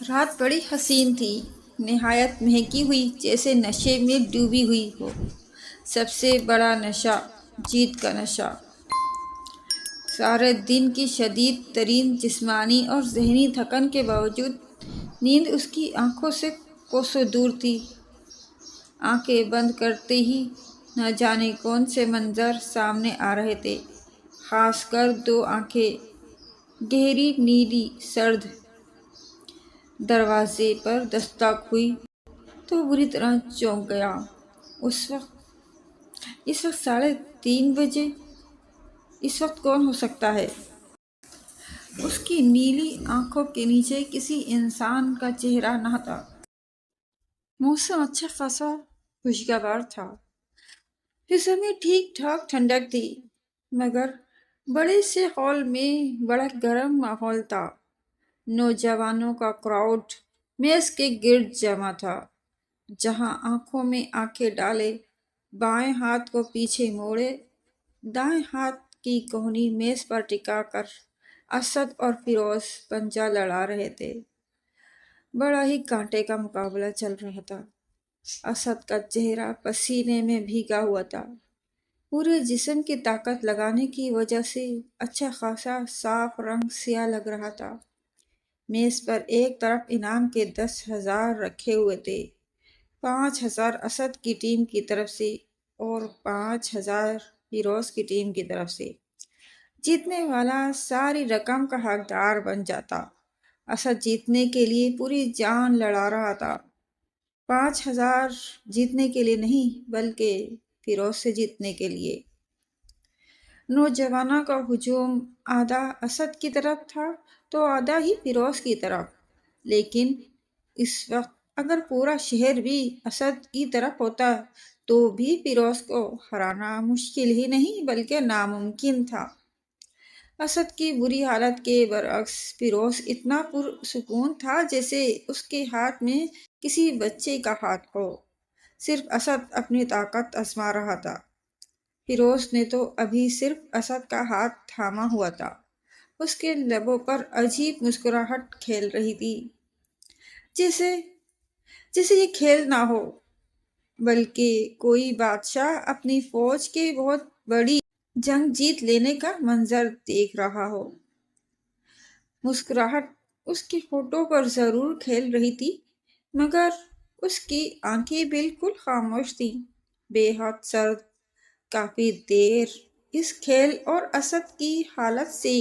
رات بڑی حسین تھی، نہایت مہکی ہوئی جیسے نشے میں ڈوبی ہوئی ہو۔ سب سے بڑا نشہ جیت کا نشہ۔ سارے دن کی شدید ترین جسمانی اور ذہنی تھکن کے باوجود نیند اس کی آنکھوں سے کوسوں دور تھی۔ آنکھیں بند کرتے ہی نہ جانے کون سے منظر سامنے آ رہے تھے، خاص کر دو آنکھیں گہری نیلی سرد۔ دروازے پر دستک ہوئی تو بری طرح چونک گیا۔ اس وقت 3:30 بجے۔ اس وقت کون ہو سکتا ہے؟ اس کی نیلی آنکھوں کے نیچے کسی انسان کا چہرہ نہ تھا۔ موسم اچھا خاصا خوشگوار تھا۔ فضا میں ٹھیک ٹھاک ٹھنڈک تھی، مگر بڑے سے ہال میں بڑا گرم ماحول تھا۔ نوجوانوں کا کراؤڈ میز کے گرد جمع تھا۔ جہاں آنکھوں میں آنکھیں ڈالے، بائیں ہاتھ کو پیچھے موڑے، دائیں ہاتھ کی کوہنی میز پر ٹکا کر اسد اور فیروز پنجہ لڑا رہے تھے۔ بڑا ہی کانٹے کا مقابلہ چل رہا تھا۔ اسد کا چہرہ پسینے میں بھیگا ہوا تھا۔ پورے جسم کی طاقت لگانے کی وجہ سے اچھا خاصا صاف رنگ سیاہ لگ رہا تھا۔ میز پر ایک طرف انعام کے 10,000 رکھے ہوئے تھے، 5,000 اسد کی ٹیم کی طرف سے اور 5,000 فیروز کی ٹیم کی طرف سے۔ جیتنے والا ساری رقم کا حقدار بن جاتا۔ اسد جیتنے کے لیے پوری جان لڑا رہا تھا۔ 5,000 جیتنے کے لیے نہیں، بلکہ فیروز سے جیتنے کے لیے۔ نوجوانوں کا ہجوم آدھا اسد کی طرف تھا تو آدھا ہی فیروز کی طرف، لیکن اس وقت اگر پورا شہر بھی اسد کی طرف ہوتا تو بھی فیروز کو ہرانا مشکل ہی نہیں بلکہ ناممکن تھا۔ اسد کی بری حالت کے برعکس فیروز اتنا پرسکون تھا جیسے اس کے ہاتھ میں کسی بچے کا ہاتھ ہو۔ صرف اسد اپنی طاقت آزما رہا تھا۔ فیروز نے تو ابھی صرف اسد کا ہاتھ تھاما ہوا تھا۔ اس کے لبوں پر عجیب مسکراہٹ کھیل رہی تھی، جیسے یہ کھیل نہ ہو بلکہ کوئی بادشاہ اپنی فوج کے بہت بڑی جنگ جیت لینے کا منظر دیکھ رہا ہو۔ مسکراہٹ اس کے ہونٹوں پر ضرور کھیل رہی تھی، مگر اس کی آنکھیں بالکل خاموش تھیں، بے حد سرد۔ کافی دیر اس کھیل اور اسد کی حالت سے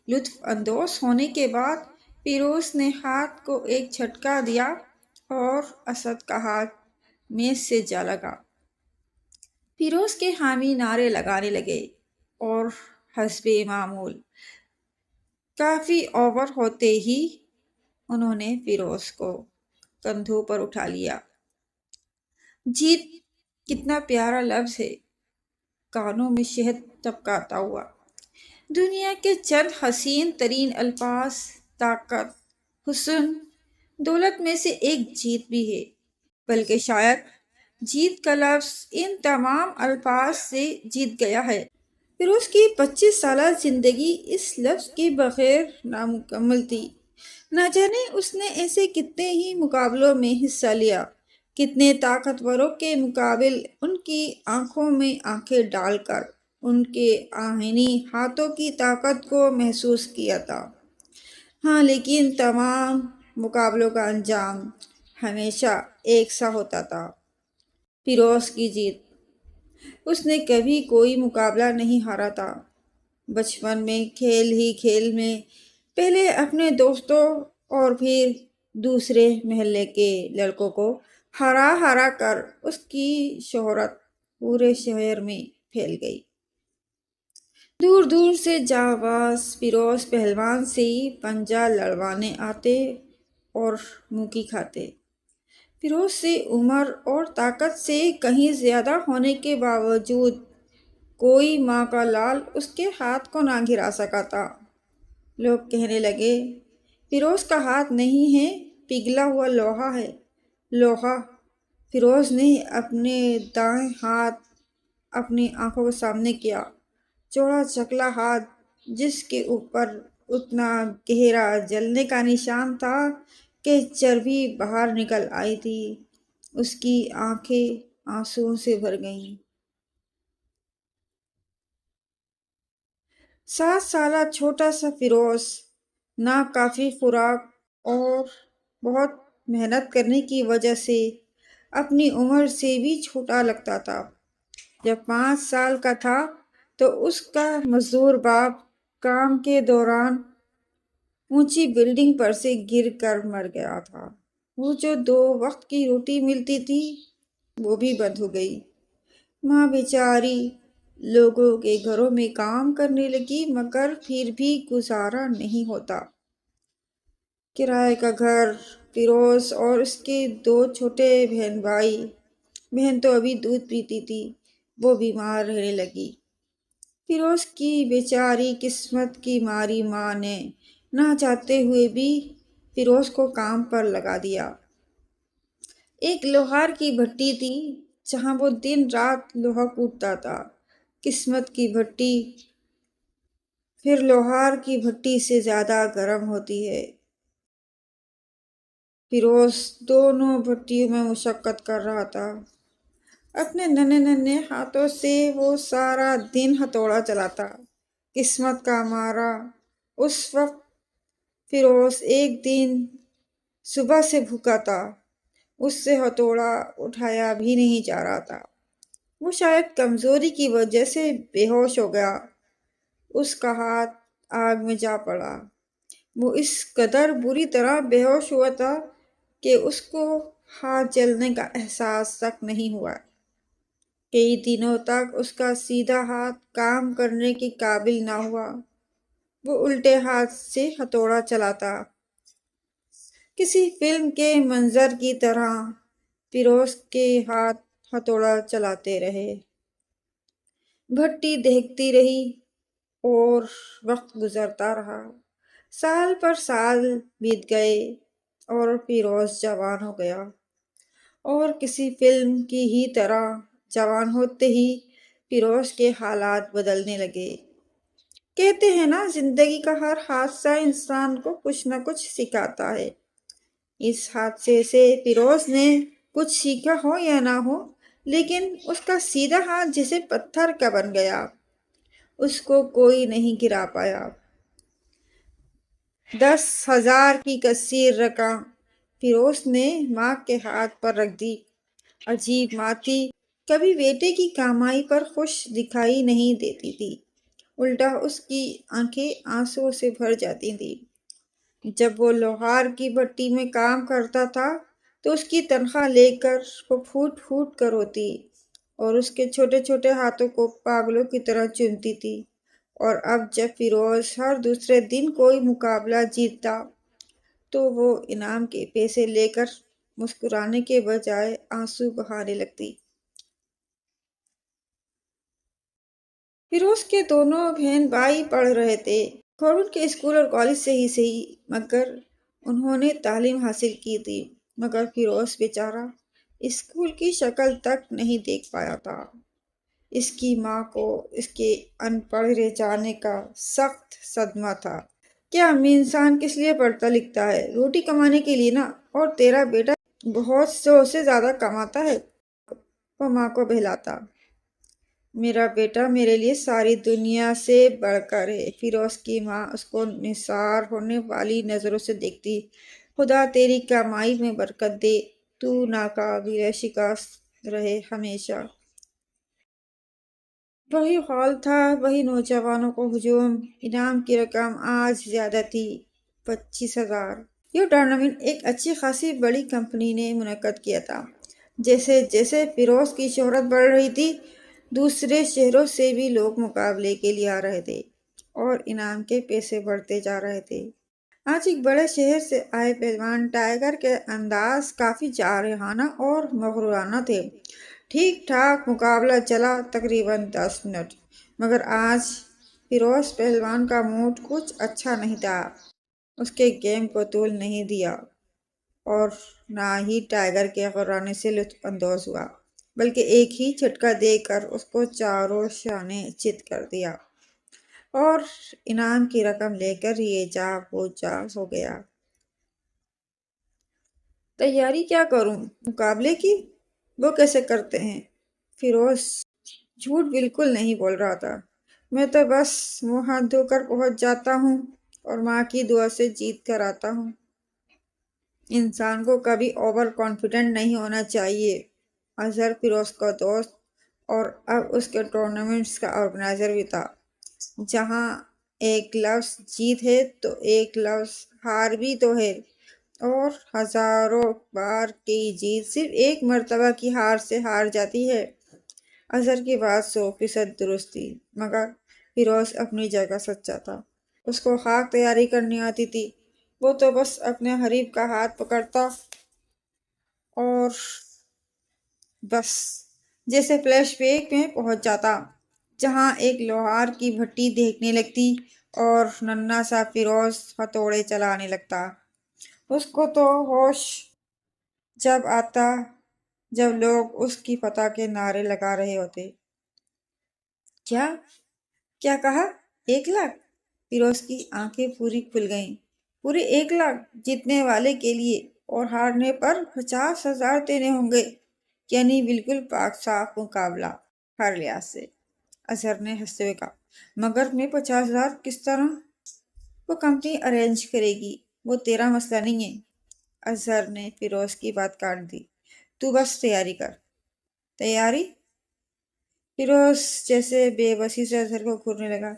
لطف اندوز ہونے کے بعد فیروز نے ہاتھ کو ایک جھٹکا دیا اور اسد کا ہاتھ میز سے جا لگا۔ فیروز کے حامی نعرے لگانے لگے اور حسب معمول کافی اوور ہوتے ہی انہوں نے فیروز کو کندھوں پر اٹھا لیا۔ جیت کتنا پیارا لفظ ہے، کانوں میں شہد ٹپکاتا ہوا۔ دنیا کے چند حسین ترین الفاظ طاقت، حسن، دولت میں سے ایک جیت بھی ہے، بلکہ شاید جیت کا لفظ ان تمام الفاظ سے جیت گیا ہے۔ فیروز کی 25 سالہ زندگی اس لفظ کے بغیر نامکمل تھی۔ نہ جانے اس نے ایسے کتنے ہی مقابلوں میں حصہ لیا، کتنے طاقتوروں کے مقابل ان کی آنکھوں میں آنکھیں ڈال کر ان کے آہنی ہاتھوں کی طاقت کو محسوس کیا تھا۔ ہاں، لیکن تمام مقابلوں کا انجام ہمیشہ ایک سا ہوتا تھا، فیروز کی جیت۔ اس نے کبھی کوئی مقابلہ نہیں ہارا تھا۔ بچپن میں کھیل ہی کھیل میں پہلے اپنے دوستوں اور پھر دوسرے محلے کے لڑکوں کو ہرا کر اس کی شہرت پورے شہر میں پھیل گئی۔ دور دور سے جانباز فیروز پہلوان سے پنجہ لڑوانے آتے اور موکی کھاتے۔ فیروز سے عمر اور طاقت سے کہیں زیادہ ہونے کے باوجود کوئی ماں کا لال اس کے ہاتھ کو نہ گرا سکا تھا۔ لوگ کہنے لگے، فیروز کا ہاتھ نہیں ہے، پگھلا ہوا لوہا ہے۔ لوہا؟ فیروز نے اپنے دائیں ہاتھ اپنی آنکھوں کے سامنے کیا، چوڑا چکلا ہاتھ جس کے اوپر اتنا گہرا جلنے کا نشان تھا کہ چربی باہر نکل آئی تھی۔ اس کی آنکھیں آنسوؤں سے بھر گئیں۔ 7 سالہ چھوٹا سا فیروز نہ کافی خوراک اور بہت محنت کرنے کی وجہ سے اپنی عمر سے بھی چھوٹا لگتا تھا۔ جب 5 سال کا تھا تو اس کا مزدور باپ کام کے دوران اونچی بلڈنگ پر سے گر کر مر گیا تھا۔ وہ جو 2 وقت کی روٹی ملتی تھی وہ بھی بند ہو گئی۔ ماں بیچاری لوگوں کے گھروں میں کام کرنے لگی مگر پھر بھی گزارا نہیں ہوتا۔ کرائے کا گھر، فیروز اور اس کے 2 چھوٹے بہن بھائی۔ بہن تو ابھی دودھ پیتی تھی، وہ بیمار رہنے لگی۔ فیروز کی بیچاری قسمت کی ماری ماں نے نہ چاہتے ہوئے بھی فیروز کو کام پر لگا دیا۔ ایک لوہار کی بھٹی تھی جہاں وہ دن رات لوہا کوٹتا تھا۔ قسمت کی بھٹی پھر لوہار کی بھٹی سے زیادہ گرم ہوتی ہے۔ فیروز دونوں بھٹیوں میں مشقت کر رہا تھا۔ اپنے ننھے ننھے ہاتھوں سے وہ سارا دن ہتھوڑا چلاتا۔ قسمت کا مارا اس وقت فیروز ایک دن صبح سے بھوکا تھا۔ اس سے ہتھوڑا اٹھایا بھی نہیں جا رہا تھا۔ وہ شاید کمزوری کی وجہ سے بے ہوش ہو گیا۔ اس کا ہاتھ آگ میں جا پڑا۔ وہ اس قدر بری طرح بے ہوش ہوا تھا کہ اس کو ہاتھ جلنے کا احساس تک نہیں ہوا۔ کئی دنوں تک اس کا سیدھا ہاتھ کام کرنے کے قابل نہ ہوا۔ وہ الٹے ہاتھ سے ہتھوڑا چلاتا۔ کسی فلم کے منظر کی طرح فیروز کے ہاتھ ہتھوڑا چلاتے رہے۔ بھٹی دہکتی رہی اور وقت گزرتا رہا۔ سال پر سال بیت گئے اور فیروز جوان ہو گیا، اور کسی فلم کی ہی طرح جوان ہوتے ہی فیروز کے حالات بدلنے لگے۔ کہتے ہیں نا، زندگی کا ہر حادثہ انسان کو کچھ نہ کچھ سکھاتا ہے۔ اس حادثے سے فیروز نے کچھ سیکھا ہو یا نہ ہو، لیکن اس کا سیدھا ہاتھ جیسے پتھر کا بن گیا۔ اس کو کوئی نہیں گرا پایا۔ 10,000 کی کثیر رقم فیروز نے ماں کے ہاتھ پر رکھ دی۔ عجیب ماں تھی، کبھی بیٹے کی کمائی پر خوش دکھائی نہیں دیتی تھی، الٹا اس کی آنکھیں آنسوؤں سے بھر جاتی تھیں۔ جب وہ لوہار کی بھٹی میں کام کرتا تھا تو اس کی تنخواہ لے کر وہ پھوٹ پھوٹ کر روتی اور اس کے چھوٹے چھوٹے ہاتھوں کو پاگلوں کی طرح چومتی تھی۔ اور اب جب فیروز ہر دوسرے دن کوئی مقابلہ جیتتا تو وہ انعام کے پیسے لے کر مسکرانے کے بجائے آنسو بہانے لگتی۔ فیروز کے دونوں بہن بھائی پڑھ رہے تھے، ان کے اسکول اور کالج سے ہی صحیح، مگر انہوں نے تعلیم حاصل کی تھی۔ مگر فیروز بیچارہ اسکول کی شکل تک نہیں دیکھ پایا تھا۔ اس کی ماں کو اس کے ان پڑھ رہ جانے کا سخت صدمہ تھا۔ کیا انسان کس لیے پڑھتا لکھتا ہے؟ روٹی کمانے کے لیے نا، اور تیرا بیٹا بہت سے زیادہ کماتا ہے۔ وہ ماں کو بہلاتا۔ میرا بیٹا میرے لیے ساری دنیا سے بڑھ کر ہے۔ فیروز کی ماں اس کو نثار ہونے والی نظروں سے دیکھتی۔ خدا تیری کمائی میں برکت دے، تو ناقابل شکست رہے ہمیشہ۔ وہی ہال تھا، وہی نوجوانوں کو ہجوم۔ انعام کی رقم آج زیادہ تھی، 25,000۔ یہ ٹورنامنٹ ایک اچھی خاصی بڑی کمپنی نے منعقد کیا تھا۔ جیسے جیسے فیروز کی شہرت بڑھ رہی تھی، دوسرے شہروں سے بھی لوگ مقابلے کے لیے آ رہے تھے اور انعام کے پیسے بڑھتے جا رہے تھے۔ آج ایک بڑے شہر سے آئے پہلوان ٹائیگر کے انداز کافی جارحانہ اور مغرورانہ تھے۔ ٹھیک ٹھاک مقابلہ چلا تقریباً 10 منٹ، مگر آج فیروز پہلوان کا موڈ کچھ اچھا نہیں تھا۔ اس کے گیم کو طول نہیں دیا اور نہ ہی ٹائیگر کے غرانے سے لطف اندوز ہوا، بلکہ ایک ہی جھٹکا دے کر اس کو چاروں شانے چت کر دیا اور انعام کی رقم لے کر یہ جا وہ جا ہو گیا۔ تیاری کیا کروں؟ مقابلے کی؟ وہ کیسے کرتے ہیں؟ فیروز جھوٹ بالکل نہیں بول رہا تھا۔ میں تو بس منہ ہاتھ دھو کر پہنچ جاتا ہوں اور ماں کی دعا سے جیت کر آتا ہوں۔ انسان کو کبھی اوور کانفیڈنٹ نہیں ہونا چاہیے۔ اظہر فیروز کا دوست اور اب اس کے ٹورنامنٹس کا آرگنائزر بھی تھا، جہاں ایک لفظ جیت ہے تو ایک لفظ ہار بھی تو ہے، اور ہزاروں بار کی جیت صرف ایک مرتبہ کی ہار سے ہار جاتی ہے۔ اظہر کی بات 100% درست تھی، مگر فیروز اپنی جگہ سچا تھا۔ اس کو خاک تیاری کرنی آتی تھی۔ وہ تو بس اپنے حریف کا ہاتھ پکڑتا اور بس جیسے فلیش بیک میں پہنچ جاتا، جہاں ایک لوہار کی بھٹی دیکھنے لگتی اور ننھا سا فیروز ہتھوڑے چلانے لگتا۔ اس کو تو ہوش جب آتا جب لوگ اس کی فتح کے نعرے لگا رہے ہوتے۔ کیا کیا کہا؟ 1 لاکھ؟ فیروز کی آنکھیں پوری کھل گئیں۔ پورے 1 لاکھ جیتنے والے کے لیے، اور ہارنے پر 50,000 دینے ہوں گے؟ یعنی بالکل پاک صاف مقابلہ ہر لحاظ سے۔ اظہر نے ہنستے ہوئے کہا، مگر میں 50,000 کس طرح؟ وہ کمپنی ارینج کرے گی، وہ تیرا مسئلہ نہیں ہے۔ اظہر نے فیروز کی بات کاٹ دی، تو بس تیاری کر۔ تیاری؟ فیروز جیسے بے بسی سے اظہر کو گھورنے لگا۔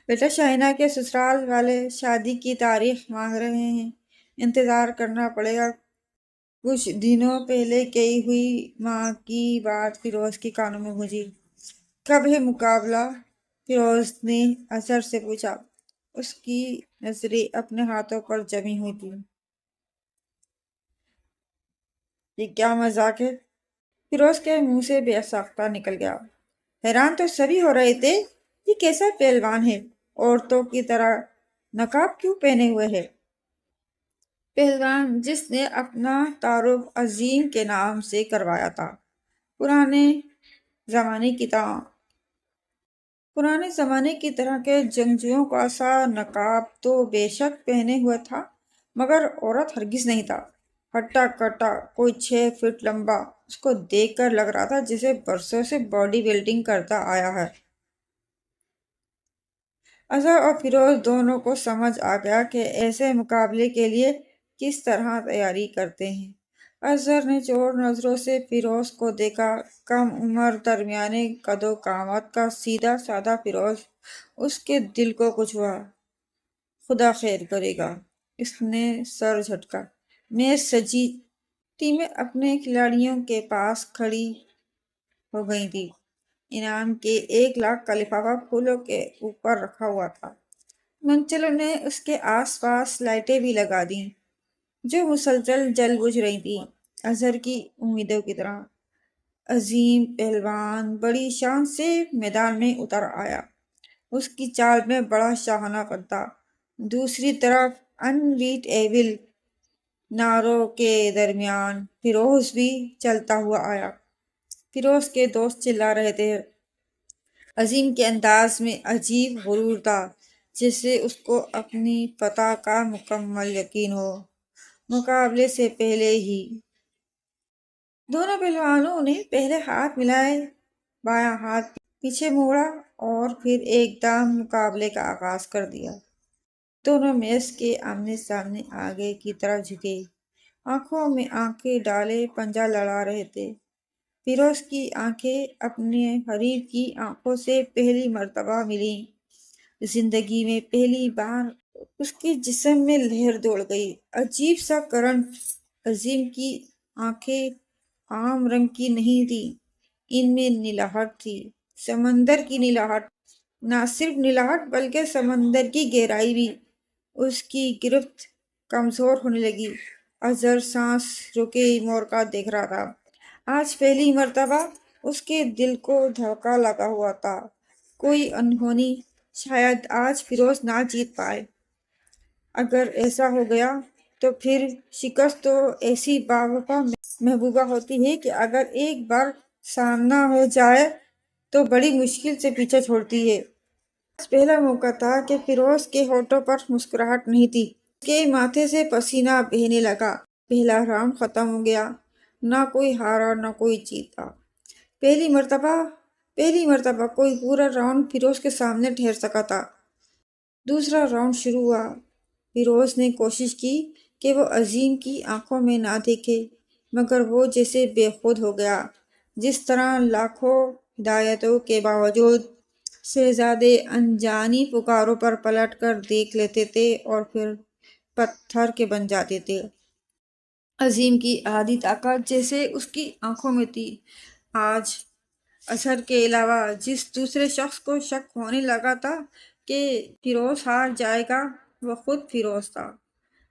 بیٹا، شاہینہ کے سسرال والے شادی کی تاریخ مانگ رہے ہیں، انتظار کرنا پڑے گا۔ کچھ دنوں پہلے کہی ہوئی ماں کی بات فیروز کے کانوں میں گونجی۔ کب ہے مقابلہ؟ فیروز نے اظہر سے پوچھا۔ اس کی نظریں اپنے ہاتھوں پر جمی ہوئی تھیں۔ یہ کیا مذاق ہے؟ فیروز کے منہ سے بے ساختہ نکل گیا۔ حیران تو سبھی ہو رہے تھے، یہ کیسا پہلوان ہے، عورتوں کی طرح نقاب کیوں پہنے ہوئے ہے؟ پہلوان جس نے اپنا تعارف عظیم کے نام سے کروایا تھا۔ پرانے زمانے کی طرح کے جنگجوؤں کا سا نقاب تو بے شک پہنے ہوئے تھا، مگر عورت ہرگز نہیں تھا۔ ہٹا کٹا، کوئی 6 فٹ لمبا، اس کو دیکھ کر لگ رہا تھا جیسے برسوں سے باڈی بلڈنگ کرتا آیا ہے۔ اظہر اور فیروز دونوں کو سمجھ آ گیا کہ ایسے مقابلے کے لیے کس طرح تیاری کرتے ہیں۔ اظہر نے چور نظروں سے فیروز کو دیکھا۔ کم عمر، درمیانے قد و قامت کا سیدھا سادہ فیروز۔ اس کے دل کو کچھ ہوا۔ خدا خیر کرے گا، اس نے سر جھٹکا۔ میز سجی ٹیمیں اپنے کھلاڑیوں کے پاس کھڑی ہو گئی تھی۔ انعام کے 1 لاکھ کا لفافہ پھولوں کے اوپر رکھا ہوا تھا۔ منچلوں نے اس کے آس پاس لائٹیں بھی لگا دیں، جو مسلسل جل بجھ رہی تھیں، اظہر کی امیدوں کی طرح۔ عظیم پہلوان بڑی شان سے میدان میں اتر آیا۔ اس کی چال میں بڑا شاہانہ پن تھا۔ دوسری طرف ان بیٹ ایبل نعروں کے درمیان فیروز بھی چلتا ہوا آیا۔ فیروز کے دوست چلا رہے تھے۔ عظیم کے انداز میں عجیب غرور تھا، جیسے اس کو اپنی فتح کا مکمل یقین ہو۔ مقابلے سے پہلے ہی دونوں پہلوانوں نے پہلے ہاتھ ملائے، بایاں ہاتھ پیچھے موڑا اور پھر ایک دم مقابلے کا آغاز کر دیا۔ دونوں میز کے آمنے سامنے آگے کی طرف جھکے، آنکھوں میں آنکھیں ڈالے پنجہ لڑا رہے تھے۔ فیروز کی آنکھیں اپنے حریف کی آنکھوں سے پہلی مرتبہ ملیں۔ زندگی میں پہلی بار اس کے جسم میں لہر دوڑ گئی، عجیب سا کرنٹ۔ عظیم کی آنکھیں عام رنگ کی نہیں تھیں، ان میں نیلاہٹ تھی، سمندر کی نیلاہٹ۔ نہ صرف نیلاہٹ بلکہ سمندر کی گہرائی بھی۔ اس کی گرفت کمزور ہونے لگی۔ اظہر سانس روکے موقع دیکھ رہا تھا۔ آج پہلی مرتبہ اس کے دل کو دھڑکا لگا ہوا تھا، کوئی انہونی۔ شاید آج فیروز نہ جیت پائے۔ اگر ایسا ہو گیا تو پھر شکست تو ایسی باوفا محبوبہ ہوتی ہے کہ اگر ایک بار سامنا ہو جائے تو بڑی مشکل سے پیچھا چھوڑتی ہے۔ آج پہلا موقع تھا کہ فیروز کے ہونٹوں پر مسکراہٹ نہیں تھی، اس کے ماتھے سے پسینہ بہنے لگا۔ پہلا راؤنڈ ختم ہو گیا۔ نہ کوئی ہارا نہ کوئی جیتا۔ پہلی مرتبہ پہلی مرتبہ کوئی پورا راؤنڈ فیروز کے سامنے ٹھہر سکا تھا۔ دوسرا راؤنڈ شروع ہوا۔ فیروز نے کوشش کی کہ وہ عظیم کی آنکھوں میں نہ دیکھے، مگر وہ جیسے بے خود ہو گیا۔ جس طرح لاکھوں ہدایتوں کے باوجود شہزادے انجانی پکاروں پر پلٹ کر دیکھ لیتے تھے اور پھر پتھر کے بن جاتے تھے۔ عظیم کی آدھی طاقت جیسے اس کی آنکھوں میں تھی۔ آج اظہر کے علاوہ جس دوسرے شخص کو شک ہونے لگا تھا کہ فیروز ہار جائے گا، وہ خود فیروز تھا۔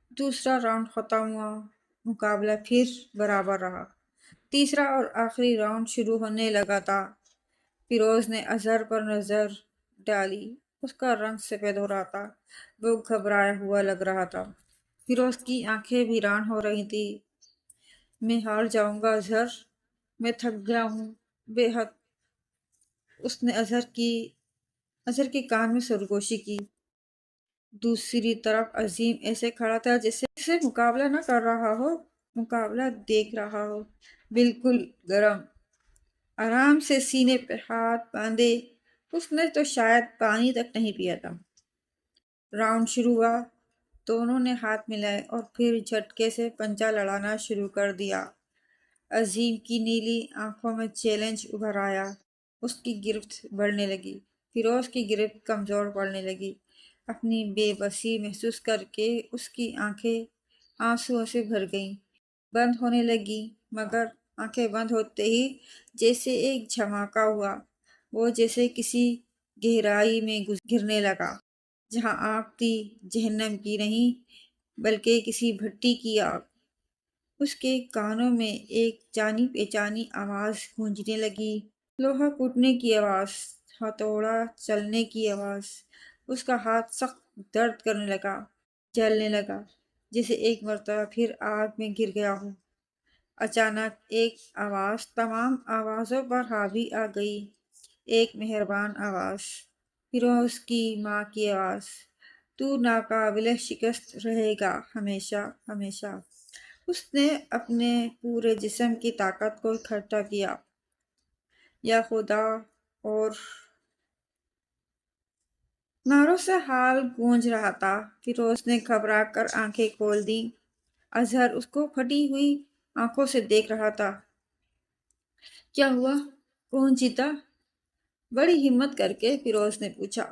دوسرا راؤنڈ ختم ہوا۔ مقابلہ پھر برابر رہا۔ تیسرا اور آخری راؤنڈ شروع ہونے لگا تھا۔ فیروز نے اظہر پر نظر ڈالی۔ اس کا رنگ سفید ہو رہا تھا۔ وہ گھبرایا ہوا لگ رہا تھا۔ فیروز کی آنکھیں ویران ہو رہی تھیں۔ میں ہار جاؤں گا اظہر، میں تھک گیا ہوں بے حد۔ اس نے اظہر کے کان میں سرگوشی کی۔ دوسری طرف عظیم ایسے کھڑا تھا جیسے مقابلہ نہ کر رہا ہو، مقابلہ دیکھ رہا ہو، بالکل گرم، آرام سے سینے پہ ہاتھ باندھے۔ اس نے تو شاید پانی تک نہیں پیا تھا۔ راؤنڈ شروع ہوا۔ دونوں نے ہاتھ ملائے اور پھر جھٹکے سے پنجہ لڑانا شروع کر دیا۔ عظیم کی نیلی آنکھوں میں چیلنج ابھر آیا۔ اس کی گرفت بڑھنے لگی۔ فیروز کی گرفت کمزور پڑنے لگی۔ اپنی بے بسی محسوس کر کے اس کی آنکھیں آنسوؤں سے بھر گئیں، بند ہونے لگیں، مگر آنکھیں بند ہوتے ہی جیسے ایک جھماکا ہوا۔ وہ جیسے کسی گہرائی میں گرنے لگا، جہاں آگ تھی، جہنم کی نہیں بلکہ کسی بھٹی کی آگ۔ اس کے کانوں میں ایک جانی پہچانی آواز گونجنے لگی، لوہا ٹوٹنے کی آواز، ہتھوڑا چلنے کی آواز۔ اس کا ہاتھ سخت درد کرنے لگا، جلنے لگا، جیسے ایک مرتبہ پھر آگ میں گر گیا ہو۔ اچانک ایک آواز تمام آوازوں پر حاوی آ گئی، ایک مہربان آواز، فیروز کی ماں کی آواز، تو ناقابل شکست رہے گا ہمیشہ ہمیشہ۔ اس نے اپنے پورے جسم کی طاقت کو اکٹھا کیا۔ یا خدا! اور نعروں سے حال گونج رہا تھا۔ فیروز نے گھبرا کر آنکھیں کھول دیں۔ اظہر اس کو پھٹی ہوئی آنکھوں سے دیکھ رہا تھا۔ کیا ہوا؟ کون جیتا؟ بڑی ہمت کر کے فیروز نے پوچھا۔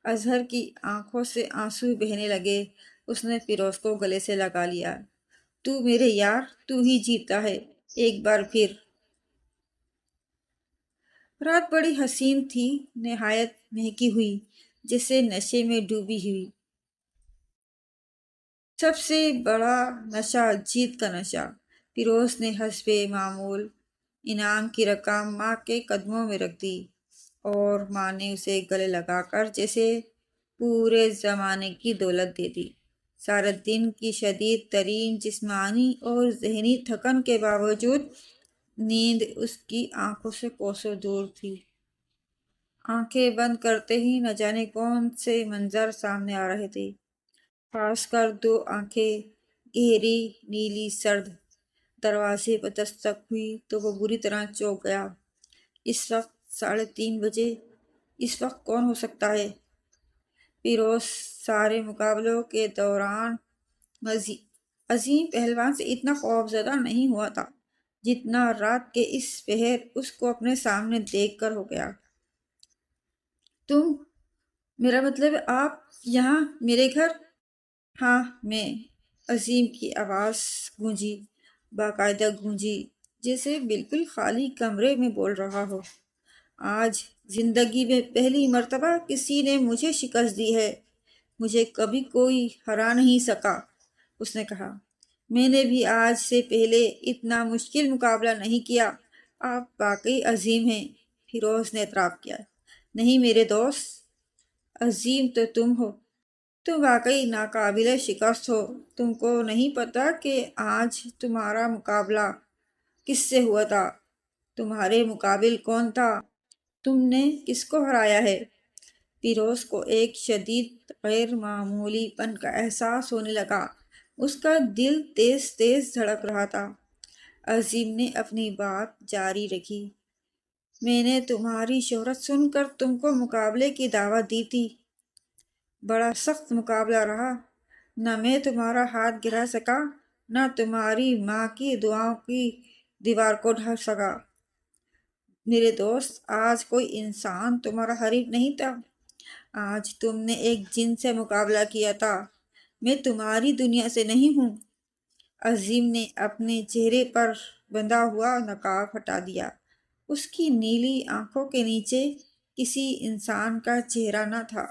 اظہر کی آنکھوں سے آنسو بہنے لگے۔ اس نے فیروز کو گلے سے لگا لیا۔ تو میرے یار، تو ہی جیتا ہے، ایک بار پھر۔ رات بڑی حسین تھی، نہایت مہکی ہوئی، جیسے نشے میں ڈوبی ہوئی۔ سب سے بڑا نشہ جیت کا نشہ۔ فیروز نے حسب معمول انعام کی رقم ماں کے قدموں میں رکھ دی، اور ماں نے اسے گلے لگا کر جیسے پورے زمانے کی دولت دے دی۔ سارے دن کی شدید ترین جسمانی اور ذہنی تھکن کے باوجود نیند اس کی آنکھوں سے کوسوں دور تھی۔ آنکھیں بند کرتے ہی نہ جانے کون سے منظر سامنے آ رہے تھے، خاص کر دو آنکھیں، گہری نیلی سرد۔ دروازے پر دستک ہوئی تو وہ بری طرح چونک گیا۔ اس وقت 3:30 بجے، اس وقت کون ہو سکتا ہے؟ فیروز سارے مقابلوں کے دوران عظیم پہلوان سے اتنا خوفزدہ نہیں ہوا تھا جتنا رات کے اس پہر اس کو اپنے سامنے دیکھ کر ہو گیا۔ تم، میرا مطلب آپ یہاں میرے گھر؟ ہاں میں، عظیم کی آواز گونجی، باقاعدہ گونجی، جیسے بالکل خالی کمرے میں بول رہا ہو۔ آج زندگی میں پہلی مرتبہ کسی نے مجھے شکست دی ہے، مجھے کبھی کوئی ہرا نہیں سکا، اس نے کہا۔ میں نے بھی آج سے پہلے اتنا مشکل مقابلہ نہیں کیا۔ آپ واقعی عظیم ہیں، فیروز نے اعتراف کیا۔ نہیں میرے دوست، عظیم تو تم ہو، تم واقعی ناقابل شکست ہو۔ تم کو نہیں پتا کہ آج تمہارا مقابلہ کس سے ہوا تھا، تمہارے مقابل کون تھا، تم نے کس کو ہرایا ہے۔ فیروز کو ایک شدید غیر معمولی پن کا احساس ہونے لگا۔ اس کا دل تیز تیز دھڑک رہا تھا۔ عظیم نے اپنی بات جاری رکھی، میں نے تمہاری شہرت سن کر تم کو مقابلے کی دعوت دی تھی۔ بڑا سخت مقابلہ رہا، نہ میں تمہارا ہاتھ گرا سکا، نہ تمہاری ماں کی دعاؤں کی دیوار کو ڈھا سکا۔ میرے دوست، آج کوئی انسان تمہارا حریف نہیں تھا، آج تم نے ایک جن سے مقابلہ کیا تھا، میں تمہاری دنیا سے نہیں ہوں۔ عظیم نے اپنے چہرے پر بندھا ہوا نقاب ہٹا دیا، اس کی نیلی آنکھوں کے نیچے کسی انسان کا چہرہ نہ تھا۔